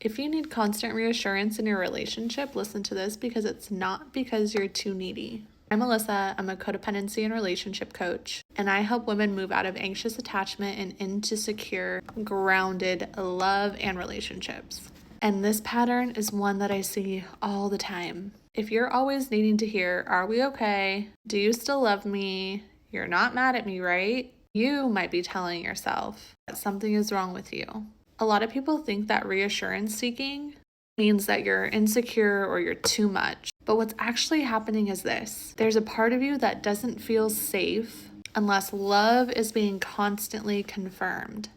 If you need constant reassurance in your relationship, listen to this because it's not because you're too needy. I'm Alyssa. I'm a codependency and relationship coach, and I help women move out of anxious attachment and into secure, grounded love and relationships. And this pattern is one that I see all the time. If you're always needing to hear, "Are we okay? Do you still love me? You're not mad at me, right?" You might be telling yourself that something is wrong with you. A lot of people think that reassurance seeking means that you're insecure or you're too much. But what's actually happening is this. There's a part of you that doesn't feel safe unless love is being constantly confirmed.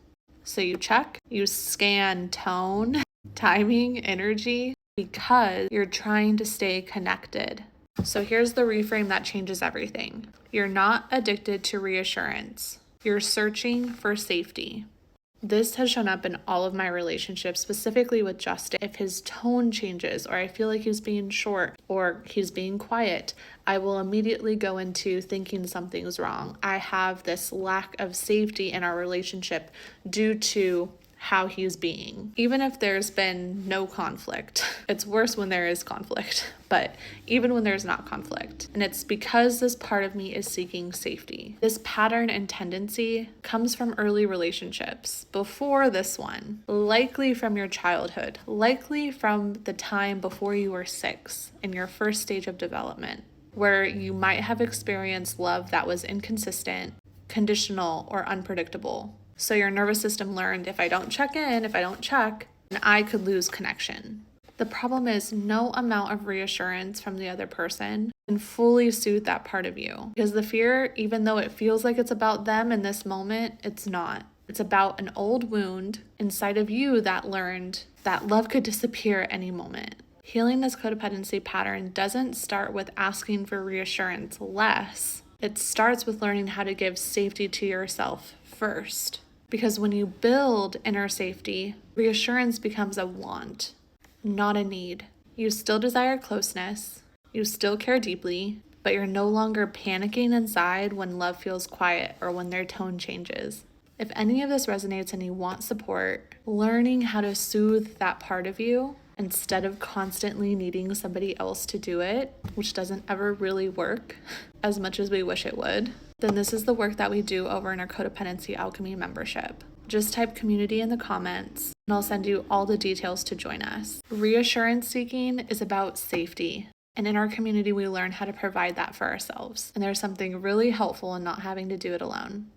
So you check, you scan tone, timing, energy, because you're trying to stay connected. So here's the reframe that changes everything. You're not addicted to reassurance. You're searching for safety. This has shown up in all of my relationships, specifically with Justin. If his tone changes, or I feel like he's being short, or he's being quiet, I will immediately go into thinking something's wrong. I have this lack of safety in our relationship due to how he's being. Even if there's been no conflict, it's worse when there is conflict, but even when there's not conflict. And it's because this part of me is seeking safety. This pattern and tendency comes from early relationships before this one, likely from your childhood, likely from the time before you were 6 in your first stage of development, where you might have experienced love that was inconsistent, conditional, or unpredictable. So your nervous system learned, if I don't check in, if I don't check, then I could lose connection. The problem is no amount of reassurance from the other person can fully soothe that part of you. Because the fear, even though it feels like it's about them in this moment, it's not. It's about an old wound inside of you that learned that love could disappear at any moment. Healing this codependency pattern doesn't start with asking for reassurance less. It starts with learning how to give safety to yourself first. Because when you build inner safety, reassurance becomes a want, not a need. You still desire closeness, you still care deeply, but you're no longer panicking inside when love feels quiet or when their tone changes. If any of this resonates and you want support, learning how to soothe that part of you instead of constantly needing somebody else to do it, which doesn't ever really work as much as we wish it would, then this is the work that we do over in our Codependency Alchemy membership. Just type community in the comments and I'll send you all the details to join us. Reassurance seeking is about safety. And in our community, we learn how to provide that for ourselves. And there's something really helpful in not having to do it alone.